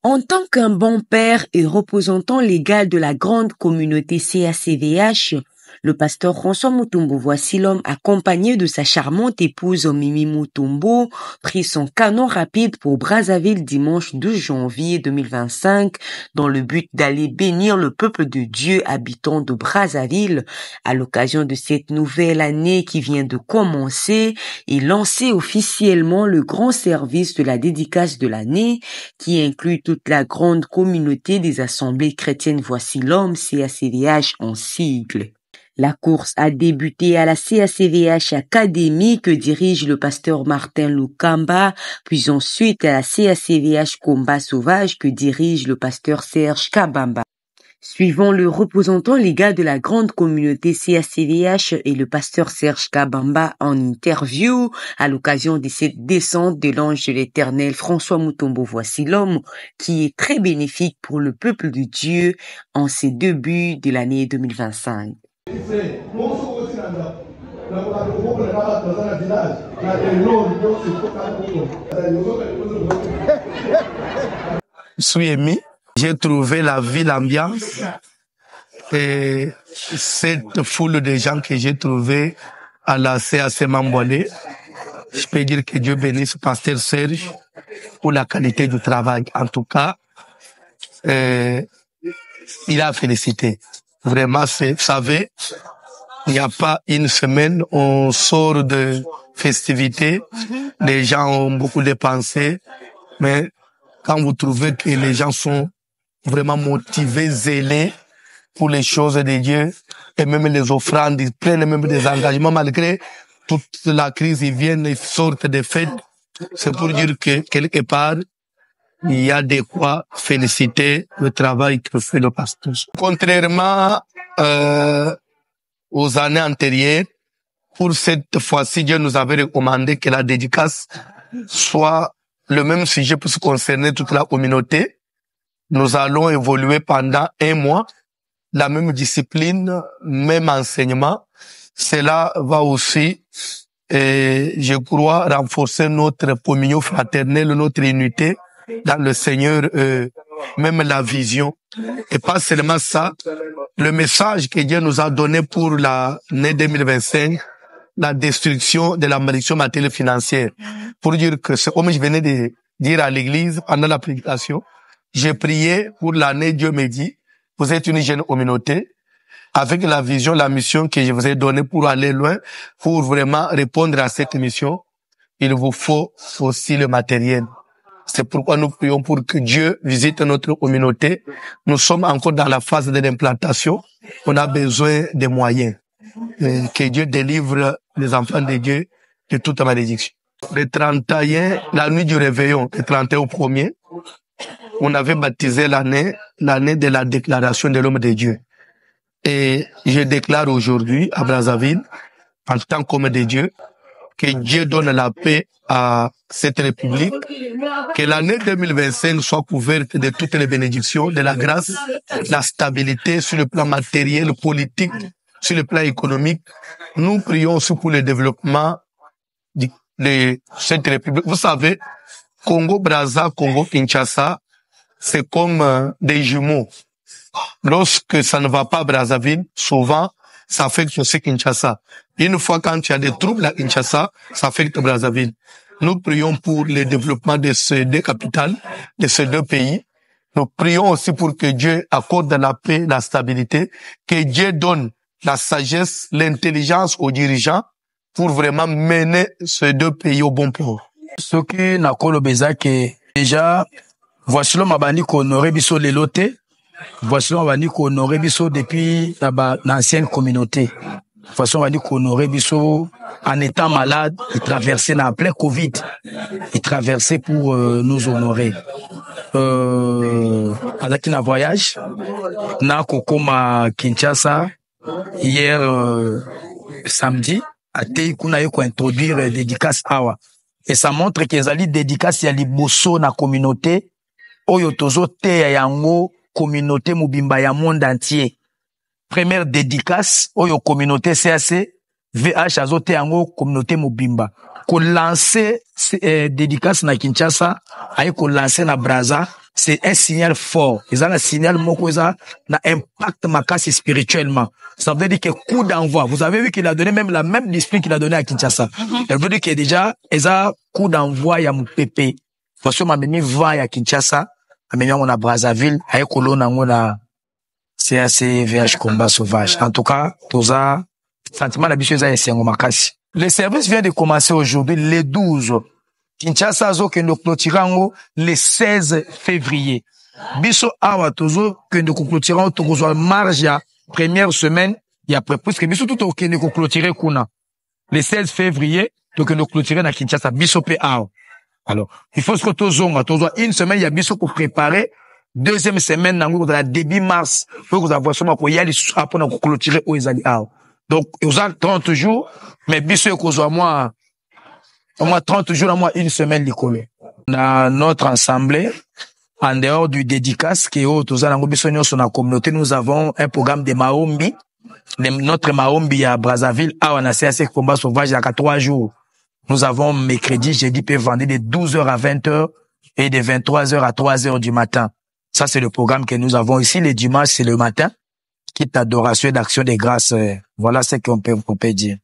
En tant qu'un bon père et représentant légal de la grande communauté CACVH, le pasteur François Mutombo Voici-l'homme, accompagné de sa charmante épouse Mimi Mutombo, prit son canon rapide pour Brazzaville dimanche 12 janvier 2025 dans le but d'aller bénir le peuple de Dieu habitant de Brazzaville à l'occasion de cette nouvelle année qui vient de commencer et lancer officiellement le grand service de la dédicace de l'année qui inclut toute la grande communauté des assemblées chrétiennes Voici l'homme CACVH en sigle. La course a débuté à la CACVH Academy que dirige le pasteur Martin Lukamba, puis ensuite à la CACVH Combat Sauvage que dirige le pasteur Serge Kabamba. Suivant le représentant légal de la grande communauté CACVH et le pasteur Serge Kabamba en interview à l'occasion de cette descente de l'ange de l'Éternel François Mutombo Voici l'homme qui est très bénéfique pour le peuple de Dieu en ces débuts de l'année 2025. Je suis ému. J'ai trouvé la ville, l'ambiance et cette foule de gens que j'ai trouvé à la CAC Mamboualé. Je peux dire que Dieu bénisse pasteur Serge pour la qualité du travail. En tout cas, il a félicité. Vraiment, vous savez, il n'y a pas une semaine, on sort de festivités, les gens ont beaucoup dépensé, mais quand vous trouvez que les gens sont vraiment motivés, zélés pour les choses de Dieu, et même les offrandes, ils prennent même des engagements malgré toute la crise, ils viennent, ils sortent des fêtes, c'est pour dire que quelque part, il y a de quoi féliciter le travail que fait le pasteur. Contrairement aux années antérieures, pour cette fois-ci, Dieu nous avait recommandé que la dédicace soit le même sujet pour se concerner toute la communauté. Nous allons évoluer pendant 1 mois, la même discipline, même enseignement. Cela va aussi, je crois, renforcer notre communion fraternelle, notre unité dans le Seigneur, même la vision. Et pas seulement ça, le message que Dieu nous a donné pour l'année 2025, la destruction de la malédiction matérielle financière. Pour dire que c'est comme je venais de dire à l'église pendant la prédication, j'ai prié pour l'année, Dieu me dit, vous êtes une jeune communauté, avec la vision, la mission que je vous ai donnée pour aller loin, pour vraiment répondre à cette mission, il vous faut aussi le matériel. C'est pourquoi nous prions pour que Dieu visite notre communauté. Nous sommes encore dans la phase de l'implantation. On a besoin de moyens. Que Dieu délivre les enfants de Dieu de toute malédiction. Le 31, la nuit du réveillon, le 31 au premier, on avait baptisé l'année de la déclaration de l'homme de Dieu. Et je déclare aujourd'hui à Brazzaville, en tant qu'homme de Dieu, que Dieu donne la paix à cette république, que l'année 2025 soit couverte de toutes les bénédictions, de la grâce, de la stabilité sur le plan matériel, politique, sur le plan économique. Nous prions aussi pour le développement de cette république. Vous savez, Congo-Brazza, Congo-Kinshasa, c'est comme des jumeaux. Lorsque ça ne va pas à Brazzaville, souvent, ça affecte aussi Kinshasa. Une fois quand il y a des troubles à Kinshasa, ça affecte Brazzaville. Nous prions pour le développement de ces 2 capitales, de ces 2 pays. Nous prions aussi pour que Dieu accorde la paix, la stabilité, que Dieu donne la sagesse, l'intelligence aux dirigeants pour vraiment mener ces 2 pays au bon port. Ce qui n'a pas le besoin que déjà, voici l'homme abani qu'on aurait biso les lotés. Voici l'homme abani qu'on aurait biso depuis l'ancienne communauté. Voici l'homme abani qu'on aurait biso en étant malade, il traversait en plein Covid. Il traversait pour nous honorer. Avec un voyage, na kokoma Kinshasa, hier samedi, a été qu'on a eu qu'on introduire dédicace awa. Et ça montre que les dédicaces ya liboso na communauté, oyo tozo te ya yango communauté mubimba ya monde entier. Première dédicace, oyo communauté CAC, VH azote yango communauté mubimba. Ko lancer dédicace na Kinshasa, aye ko lancer na Brazza, c'est un signal fort. Ils ont un signal qui a un impact makasi spirituellement. Ça veut dire que coup d'envoi. Vous avez vu qu'il a donné même la même discipline qu'il a donné à Kinshasa. Ça veut dire que déjà, ils ont coup d'envoi à Moupépé. Parce que ma mimi va à Kinshasa, ma mimi on a Brazzaville, à Ekolona on a CACVH combat sauvage. En tout cas, tout ça, sentiment d'habitude est un makasi. Le service vient de commencer aujourd'hui, le 12. Kinshasa zo que nous clôturons le 16 février. Biso awa tozo que nous clôturons tozo marge ya première semaine et après puisque biso tout que nous clôturer kuna. Le 16 février, donc que nous clôturer na Kinshasa biso pe awa. Alors, il faut que tozo une semaine il y a biso pour préparer deuxième semaine dans la début mars pour que avoir seulement pour y aller après nous clôturer au ezali awa. Donc, ils ont 30 jours mais biso ko zo moi au moins 30 jours, au moins une semaine, l'école. Dans notre assemblée, en dehors du dédicace, qui est au sur la communauté, nous avons un programme de Maombi. Notre Maombi à Brazzaville, à on a CAC combat sauvage, il y a 3 jours. Nous avons mercredi, jeudi, puis vendredi de 12h à 20h et de 23h à 3h du matin. Ça, c'est le programme que nous avons ici. Les dimanches, c'est le matin. Quitte adoration et d'action des grâces. Voilà ce qu'on peut dire.